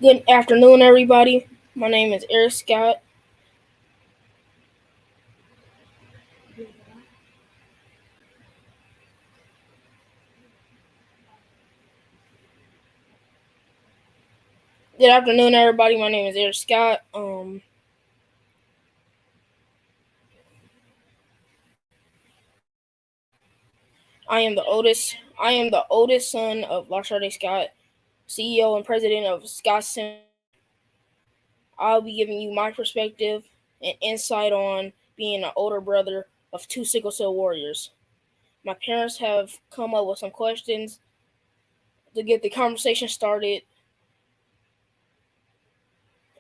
Good afternoon, everybody. My name is Eric Scott. Good afternoon, everybody. My name is Eric Scott. I am the oldest. I am the oldest son of Lasharte Scott, CEO and president of Scott Sim. I'll be giving you my perspective and insight on being an older brother of two sickle cell warriors. My parents have come up with some questions to get the conversation started.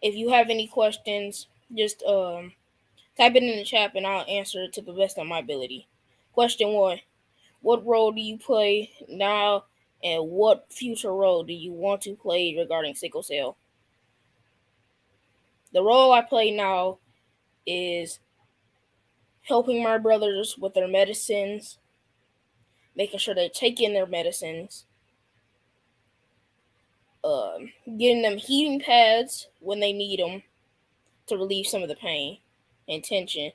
If you have any questions, just type it in the chat and I'll answer it to the best of my ability. Question one: what role do you play now, and what future role do you want to play regarding sickle cell? The role I play now is helping my brothers with their medicines, making sure they're taking their medicines, getting them heating pads when they need them to relieve some of the pain and tension.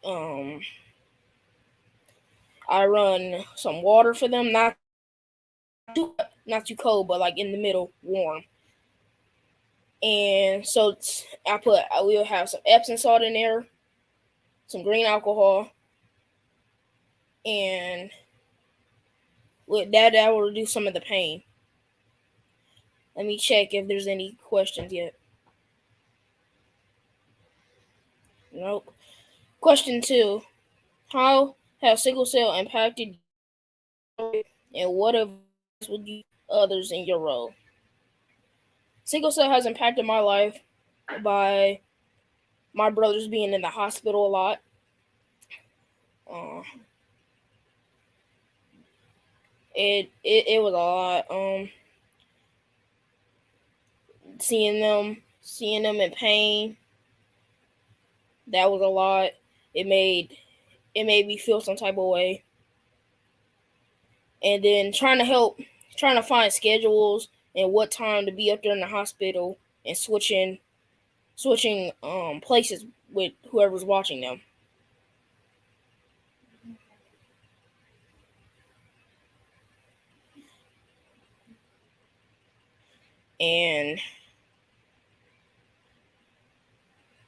Um, I run some water for them, not too cold, but like in the middle, warm. And so I will have some Epsom salt in there, some green alcohol, and with that will reduce some of the pain. Let me check if there's any questions yet. Nope. Question two: how has sickle cell impacted you, and what advice would you others in your role? Sickle cell has impacted my life by my brothers being in the hospital a lot. Uh, it was a lot. Seeing them in pain, that was a lot. It made it made me feel some type of way. And then trying to find schedules and what time to be up there in the hospital and switching places with whoever's watching them. And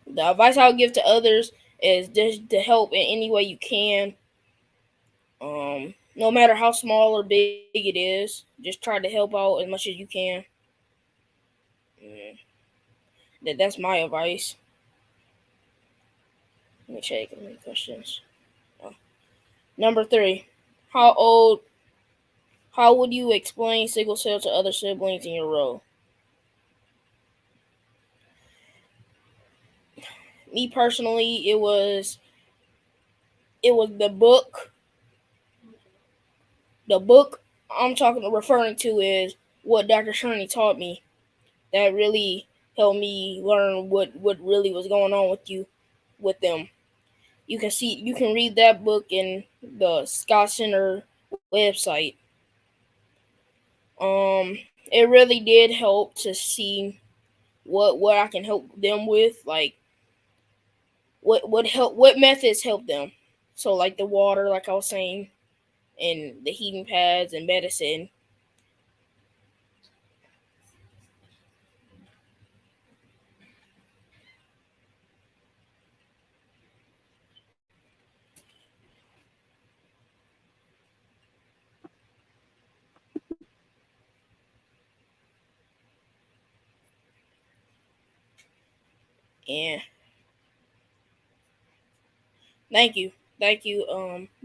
the advice I would give to others is just to help in any way you can. No matter how small or big it is, just try to help out as much as you can. Mm, that's my advice. Let me check any questions. Oh. Number three: how old? How would you explain sickle cell to other siblings in your role? Me personally, it was the book I'm talking referring to is what Dr. Sherney taught me. That really helped me learn what really was going on with them. You can read that book in the Scott Center website. It really did help to see what I can help them with, like what methods help them. So like the water, like I was saying, and the heating pads and medicine. And thank you,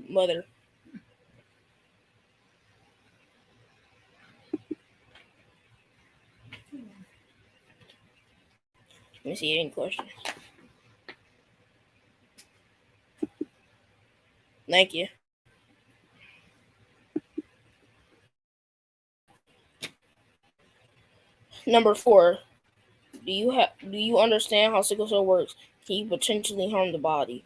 mother. Let me see any questions. Thank you. Number four: do you understand how sickle cell works? Can you potentially harm the body?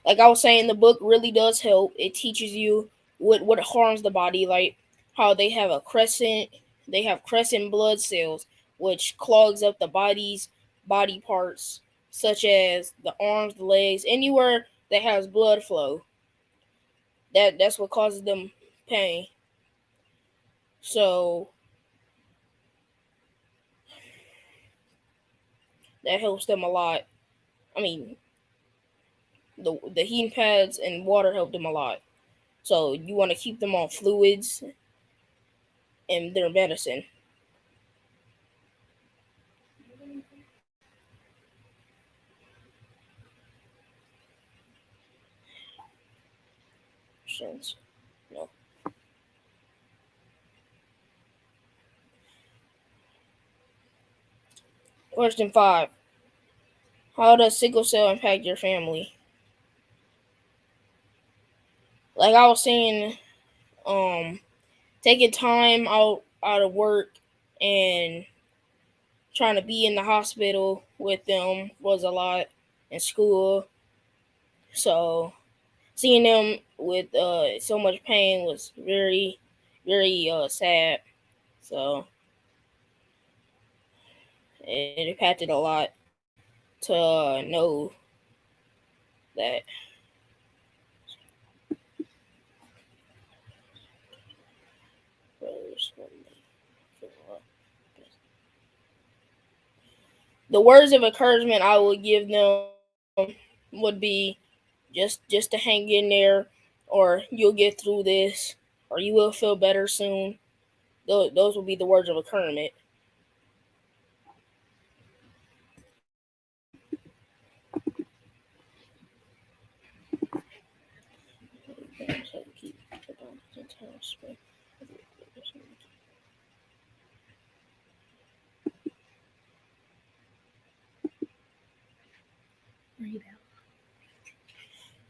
Like I was saying, the book really does help. It teaches you what harms the body, like how they have crescent blood cells, which clogs up the body's body parts, such as the arms, the legs, anywhere that has blood flow. That's what causes them pain. So that helps them a lot. I mean, the heating pads and water help them a lot. So you want to keep them on fluids and their medicine. Since no. Question 5: how does sickle cell impact your family? Like I was saying, um, taking time out of work and trying to be in the hospital with them was a lot in school. So seeing them with so much pain was very very sad. So it impacted a lot to know that. The words of encouragement I would give them would be just to hang in there, or you'll get through this, or you will feel better soon. Those will be the words of encouragement.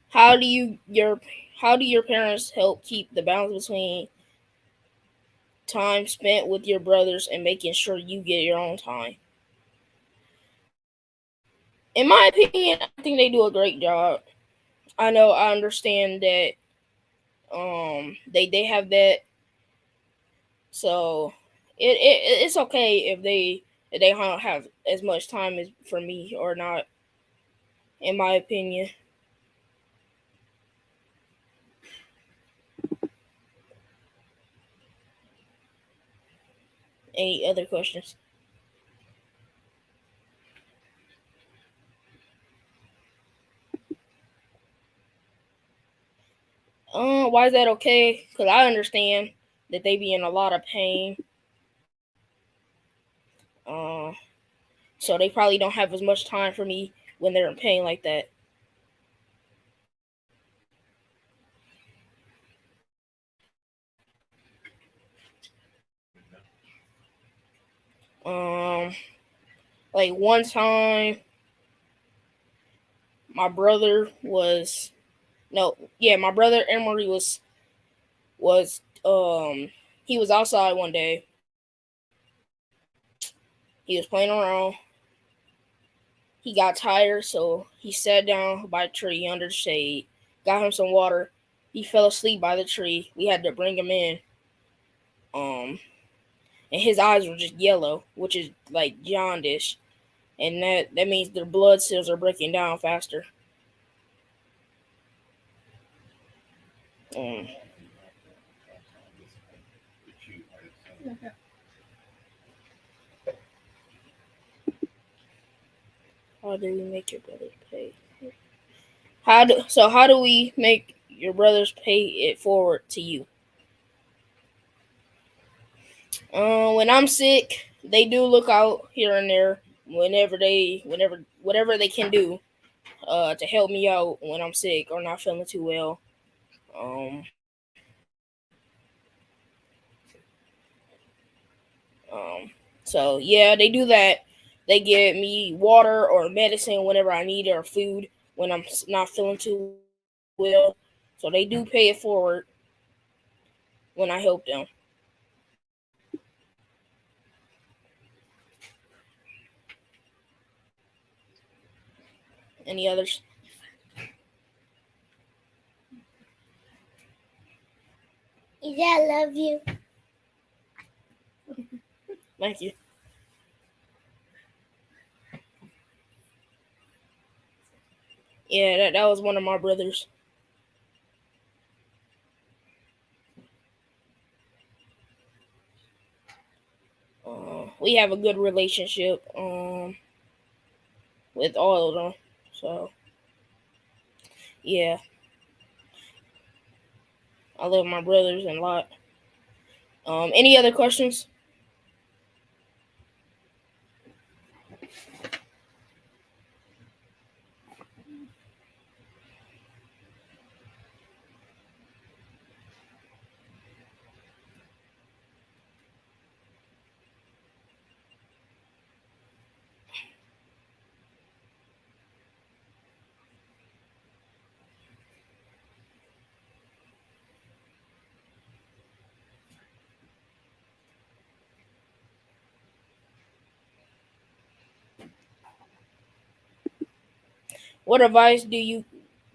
How do you your how do your parents help keep the balance between time spent with your brothers and making sure you get your own time? In my opinion, I think they do a great job. I understand that they have that, so it's okay if they don't have as much time as for me or not. In my opinion. Any other questions? Why is that okay? Because I understand that they be in a lot of pain. Uh, so they probably don't have as much time for me when they're in pain like that. Um, like one time, my brother was no, yeah, my brother Emery was he was outside one day. He was playing around. He got tired, so he sat down by a tree under the shade. Got him some water. He fell asleep by the tree. We had to bring him in. Um, and his eyes were just yellow, which is like jaundice, and that means their blood cells are breaking down faster. Um, how do we make your brothers pay? How do we make your brothers pay it forward to you? When I'm sick, they do look out here and there whenever whatever they can do to help me out when I'm sick or not feeling too well. Um, um, so yeah, they do that. They give me water or medicine whenever I need it, or food when I'm not feeling too well. So they do pay it forward when I help them. Any others? Yeah, I love you. Thank you. Yeah, that was one of my brothers. We have a good relationship with all of them. So yeah, I love my brothers a lot. Any other questions? What advice do you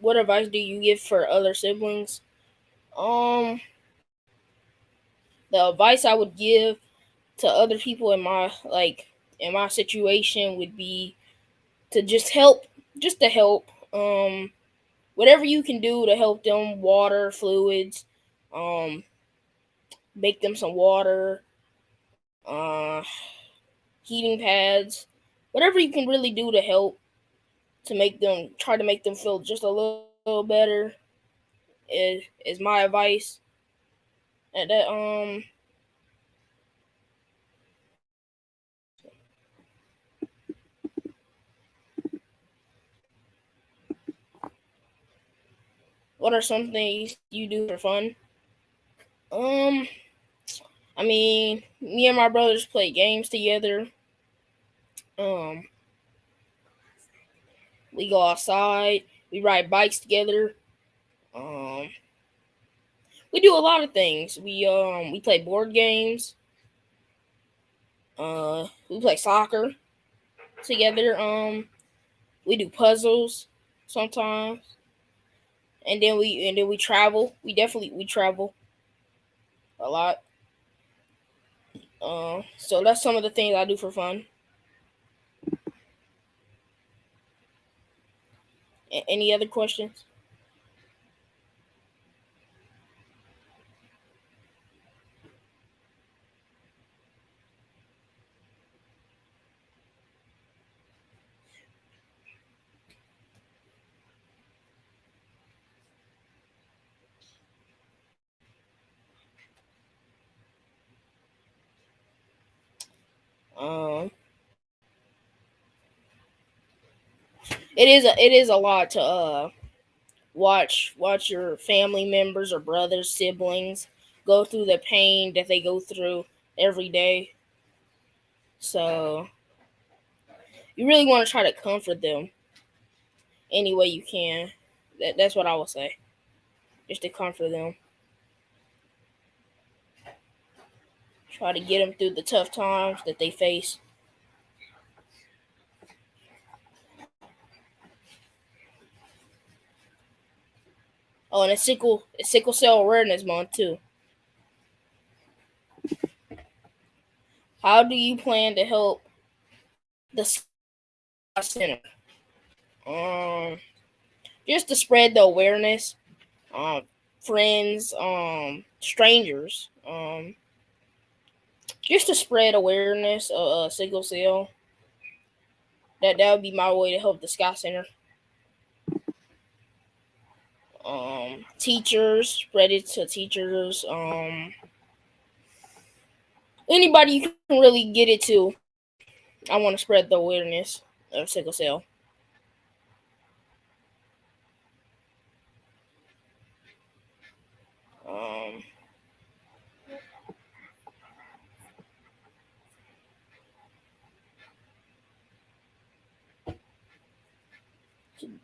What advice do you give for other siblings? Um, the advice I would give to other people in my situation would be to just help, just to help. Whatever you can do to help them, water, fluids, um, make them some water, heating pads, whatever you can really do to help to make them try to make them feel just a little better is my advice. And that what are some things you do for fun? Um, I mean, me and my brothers play games together. Um, we go outside. We ride bikes together. Um, we do a lot of things. We play board games. We play soccer together. We do puzzles sometimes, and then we travel. We travel a lot. So that's some of the things I do for fun. Any other questions? Um, it is a lot to watch your family members or brothers, siblings go through the pain that they go through every day. So you really want to try to comfort them any way you can. That's what I would say, just to comfort them. Try to get them through the tough times that they face. Oh, and it's Sickle Cell Awareness Month too. How do you plan to help the center? Um, just to spread the awareness. Um, friends, strangers. Just to spread awareness of sickle cell. That would be my way to help the Sky Center. Teachers, spread it to teachers. Anybody you can really get it to. I want to spread the awareness of sickle cell. Um,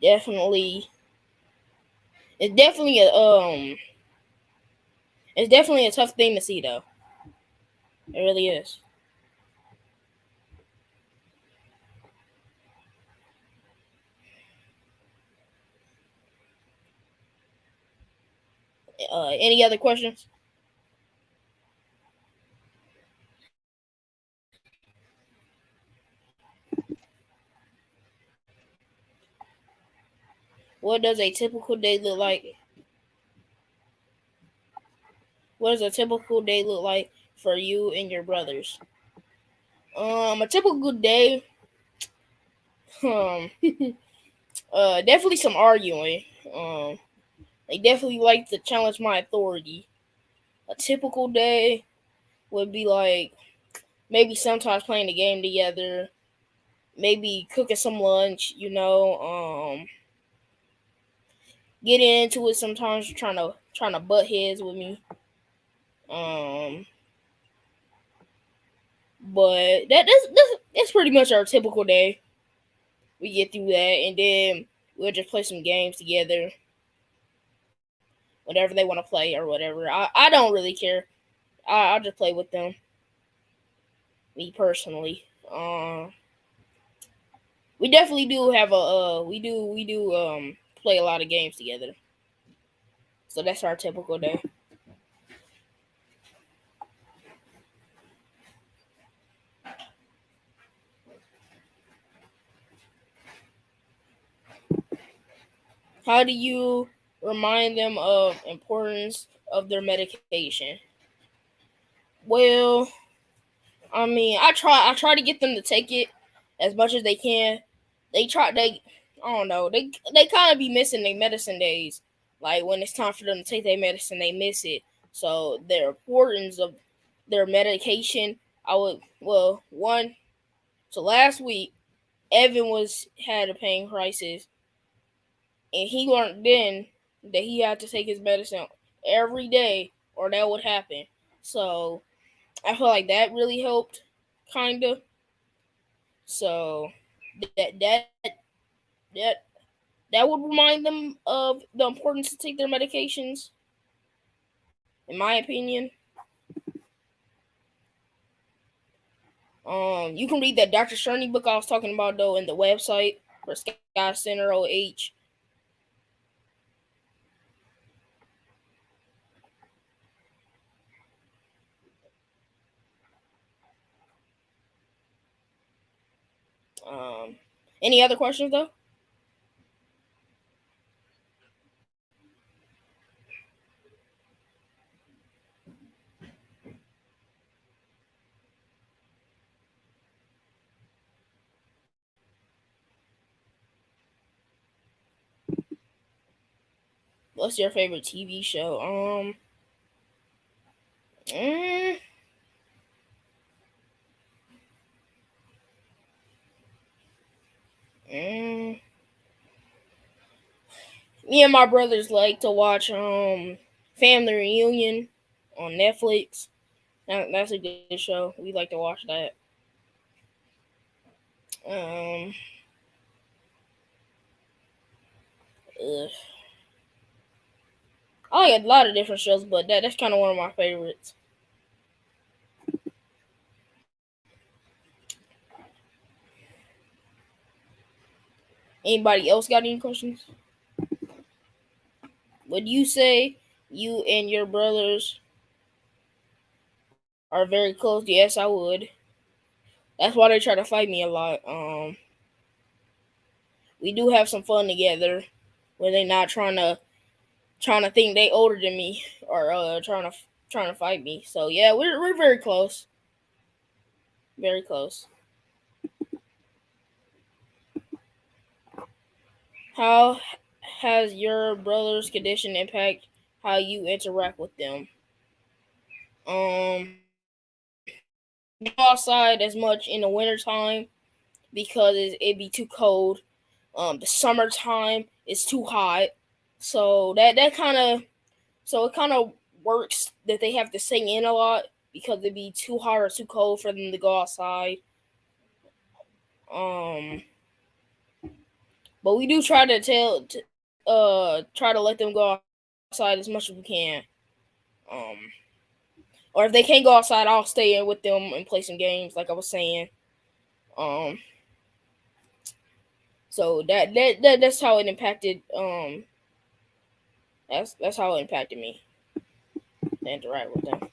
definitely, it's definitely a it's definitely a tough thing to see though. It really is. Any other questions? What does a typical day look like? What does a typical day look like for you and your brothers? A typical day, um, definitely some arguing. They definitely like to challenge my authority. A typical day would be like maybe sometimes playing the game together, maybe cooking some lunch, getting into it sometimes trying to butt heads with me. Um but that's pretty much our typical day. We get through that and then we'll just play some games together. Whatever they want to play or whatever. I don't really care. I'll just play with them. Me personally. We definitely do have a we do play a lot of games together. So that's our typical day. How do you remind them of importance of their medication? Well, I mean, I try to get them to take it as much as they can. They I don't know, they kind of be missing their medicine days. Like when it's time for them to take their medicine, they miss it. So the importance of their medication, I would well one. So last week, Evan was had a pain crisis, and he learned then that he had to take his medicine every day, or that would happen. So I feel like that really helped, kinda. So that that that that would remind them of the importance to take their medications, in my opinion. You can read that Dr. Sherney book I was talking about though in the website for Sky Center OH. Um, any other questions though? What's your favorite TV show? Mm, mm, Me and my brothers like to watch Family Reunion on Netflix. That's a good show. We like to watch that. Um, ugh. I like a lot of different shows, but that's kind of one of my favorites. Anybody else got any questions? Would you say you and your brothers are very close? Yes, I would. That's why they try to fight me a lot. We do have some fun together when they not trying to think they older than me or trying to fight me. So yeah, we're very close, very close. How has your brother's condition impact how you interact with them? Don't go outside as much in the wintertime because it'd be too cold. The summertime is too hot, so it kind of works that they have to stay in a lot because it'd be too hot or too cold for them to go outside. Um, but we do try to let them go outside as much as we can. Um, or if they can't go outside, I'll stay in with them and play some games, like I was saying. Um, so that's how it impacted. That's how it impacted me to interact with them.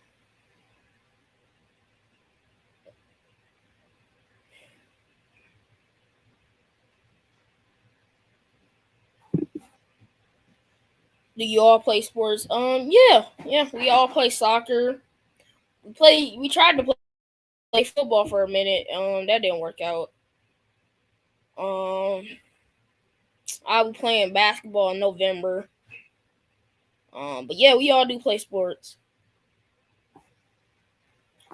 Do you all play sports? Yeah, we all play soccer. We tried to play football for a minute. That didn't work out. Um, I'll be playing basketball in November. But yeah, we all do play sports.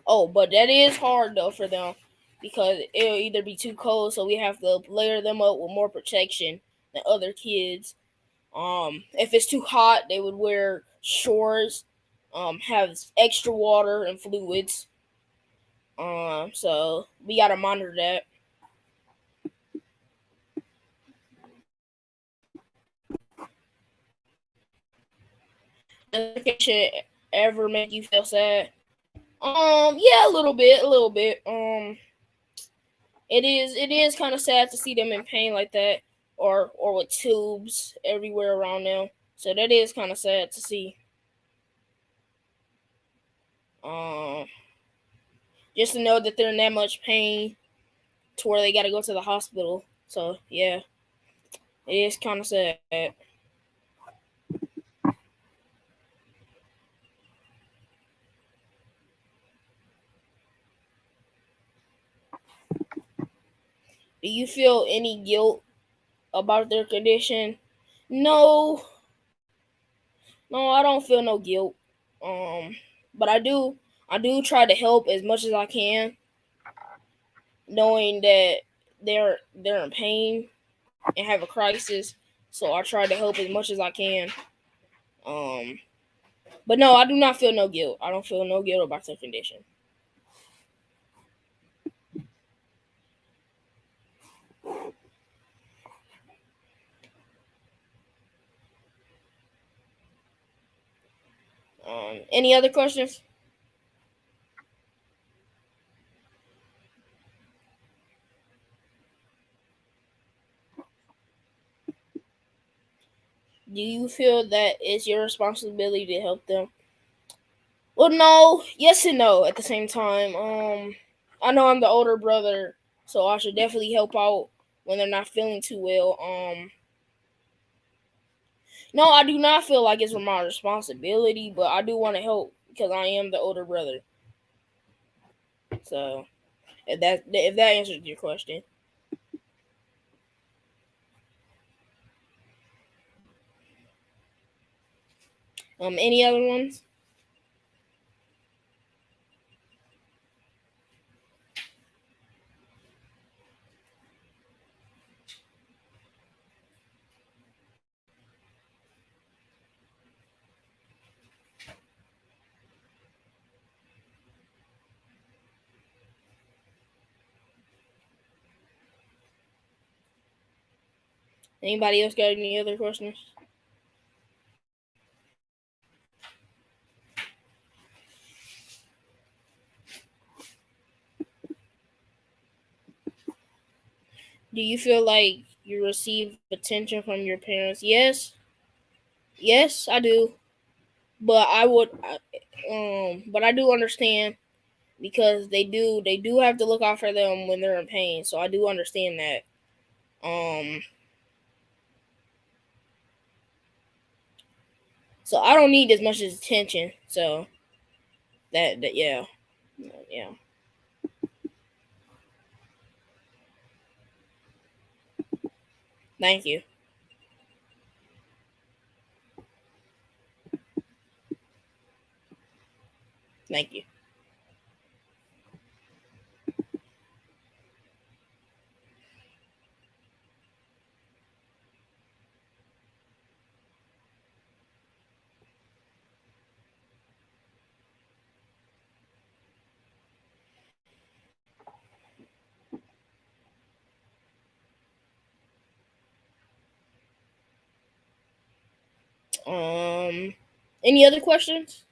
Oh, but that is hard though for them because it'll either be too cold, so we have to layer them up with more protection than other kids. If it's too hot, they would wear shorts, have extra water and fluids. So we gotta monitor that. Does vacation ever make you feel sad? Yeah, a little bit, a little bit. It is kind of sad to see them in pain like that, or with tubes everywhere around them. So that is kind of sad to see. Um, just to know that they're in that much pain to where they got to go to the hospital. So yeah, it is kind of sad. Do you feel any guilt about their condition? No, no, I don't feel no guilt. Um, but I do try to help as much as I can, knowing that they're in pain and have a crisis. So I try to help as much as I can. Um, but no, I do not feel no guilt. I don't feel no guilt about their condition. Any other questions? Do you feel that it's your responsibility to help them? Well, no, yes and no at the same time. I know I'm the older brother, so I should definitely help out when they're not feeling too well. No, I do not feel like it's my responsibility, but I do want to help because I am the older brother. So if that answers your question. Any other ones? Anybody else got any other questions? Do you feel like you receive attention from your parents? Yes, I do. But but I do understand because they do have to look out for them when they're in pain. So I do understand that. Um, so I don't need as much as attention. So that yeah, yeah. Thank you, thank you. Um, any other questions?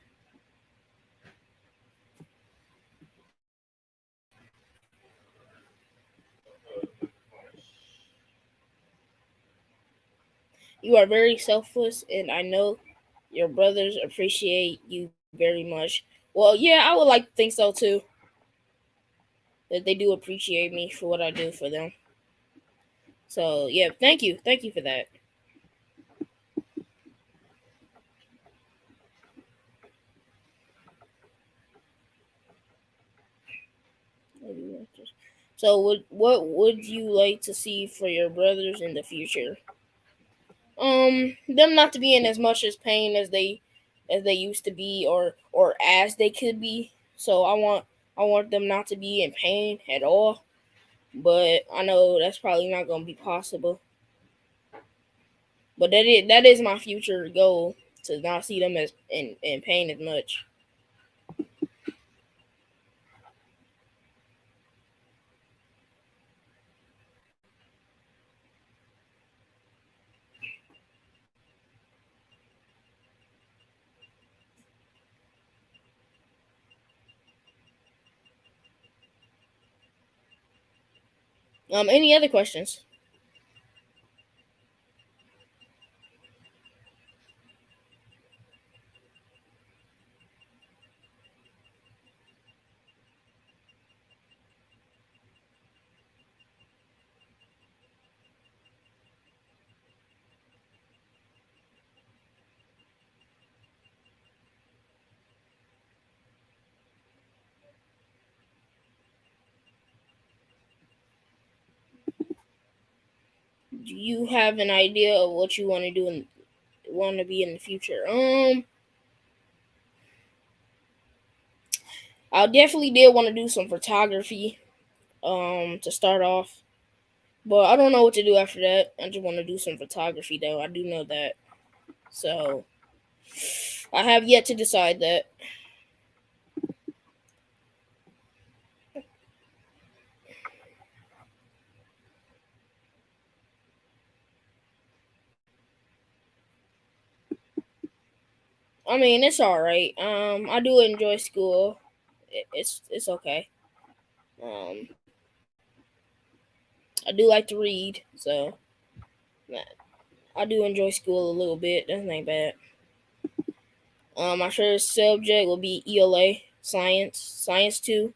You are very selfless, and I know your brothers appreciate you very much. Well, yeah, I would like to think so too. That they do appreciate me for what I do for them. So yeah, thank you for that. So, what would you like to see for your brothers in the future? Them not to be in as much as pain as they used to be, or as they could be. So I want them not to be in pain at all. But I know that's probably not gonna be possible. But that is my future goal, to not see them as in pain as much. Any other questions? Do you have an idea of what you want to do and want to be in the future? I definitely did want to do some photography. To start off, but I don't know what to do after that. I just want to do some photography, though. I do know that. So I have yet to decide that. I mean, it's all right. I do enjoy school. It's okay. Um, I do like to read, so I do enjoy school a little bit. That ain't bad. My favorite subject will be ELA, science too.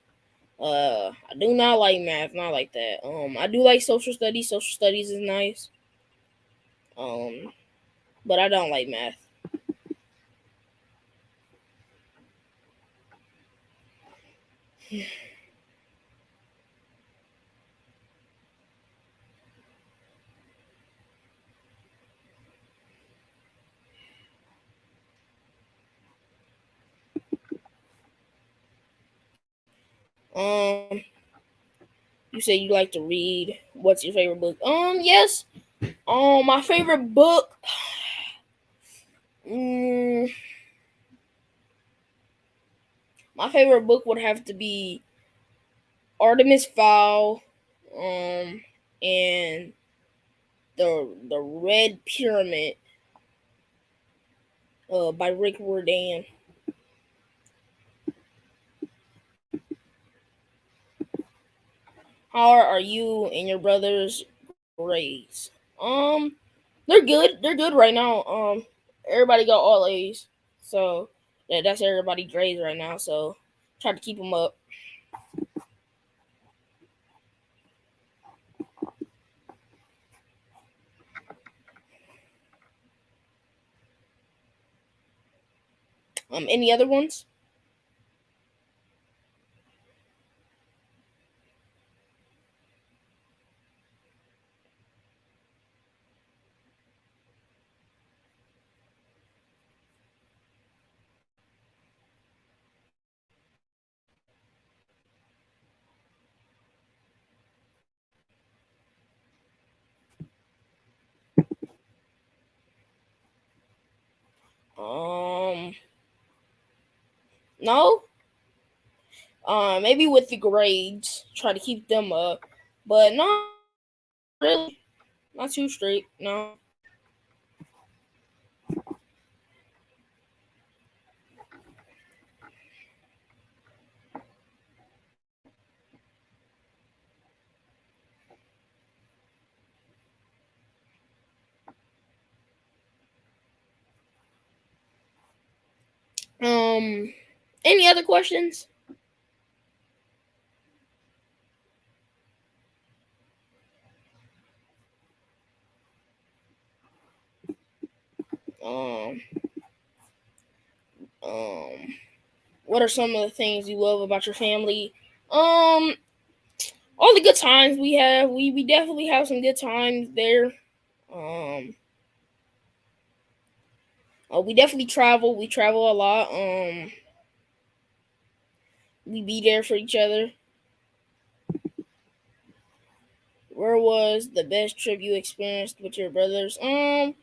I do not like math, not like that. I do like social studies. Social studies is nice. Um, but I don't like math. Um, you say you like to read. What's your favorite book? Yes. My favorite book. Mm, my favorite book would have to be Artemis Fowl. And the Red Pyramid. By Rick Riordan. How are you and your brothers' grades? They're good. They're good right now. Everybody got all A's, so that's everybody grades right now. So try to keep them up. Any other ones? Um, no. Maybe with the grades, try to keep them up, but not really, not too straight. No. Um, any other questions? Um, um, what are some of the things you love about your family? Um, all the good times we have. We definitely have some good times there. Um, we definitely travel. We travel a lot. We be there for each other. Where was the best trip you experienced with your brothers? We'll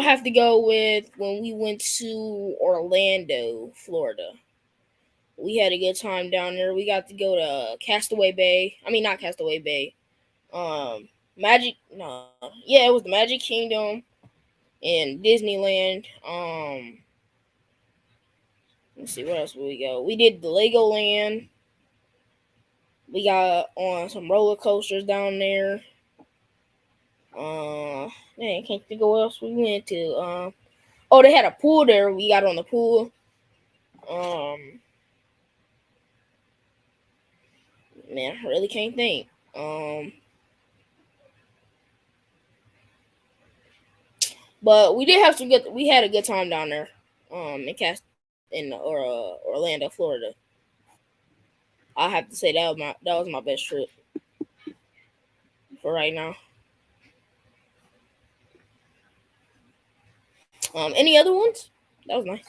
have to go with when we went to Orlando, Florida. We had a good time down there. We got to go to Castaway Bay. I mean, not Castaway Bay. Magic. No, yeah, it was the Magic Kingdom and Disneyland. Let's see, what else would we go? We did the Legoland. We got on some roller coasters down there. Man, can't think of what else we went to. Oh, they had a pool there. We got on the pool. Um, Man, I really can't think. But we did have some good. We had a good time down there. In Orlando, Florida. I have to say that was my best trip for right now. Any other ones? That was nice.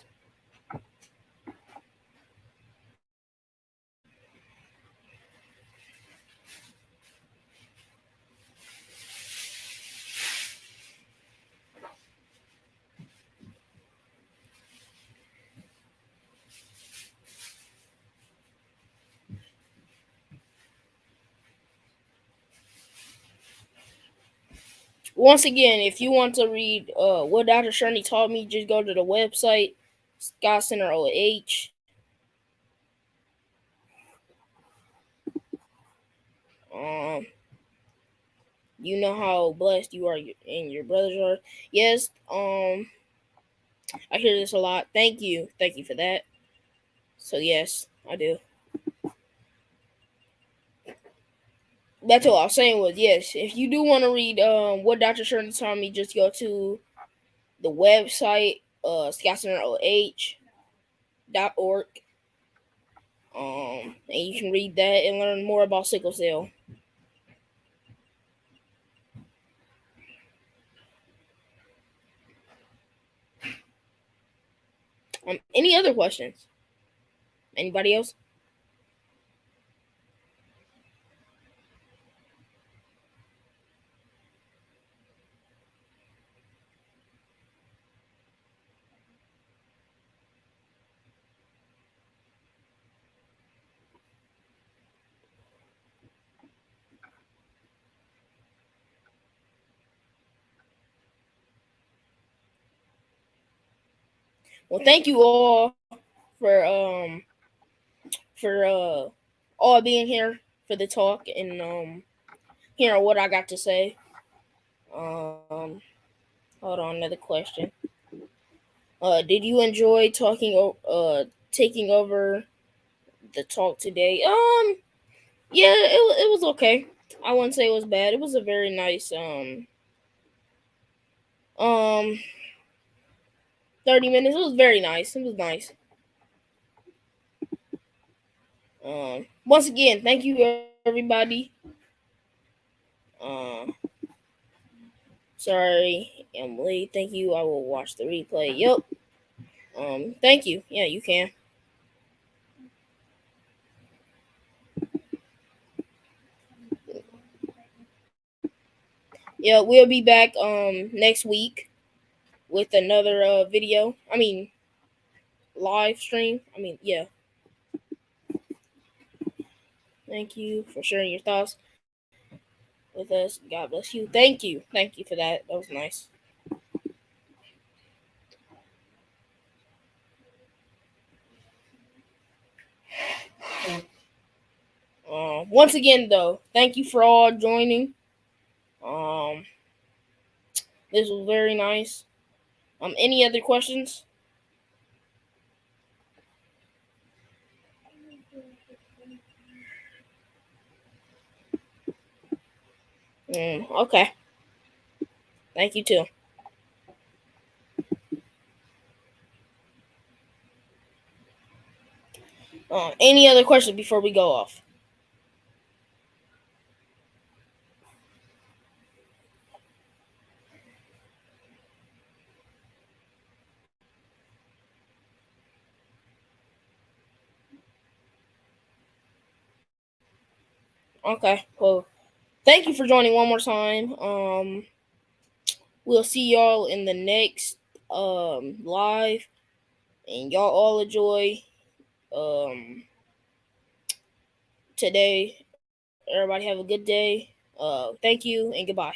Once again, if you want to read what Dr. Sherney taught me, just go to the website, Scott Center OH. Um, you know how blessed you are and your brothers are. Yes. I hear this a lot. Thank you for that. So yes, I do. That's all I was saying was yes. If you do want to read what Dr. Sherney taught me, just go to the website scottcenteroh.org. And you can read that and learn more about sickle cell. Any other questions? Anybody else? Well, thank you all for for all being here for the talk and hearing what I got to say. Um, Hold on, another question. Did you enjoy taking over the talk today? Yeah, it was okay. I wouldn't say it was bad. It was a very nice um 30 minutes. It was very nice. It was nice. Once again, thank you everybody. Uh, Sorry, Emily. Thank you. I will watch the replay. Yep. Thank you. Yeah, you can. Yeah, we'll be back next week with another video. I mean, live stream. I mean, yeah. Thank you for sharing your thoughts with us. God bless you. Thank you. Thank you for that. That was nice. Once again, though, thank you for all joining. Um, this was very nice. Any other questions? Okay. Thank you too. Any other questions before we go off? Okay. Well, thank you for joining one more time. We'll see y'all in the next live, and y'all all enjoy today. Everybody have a good day. Thank you and goodbye.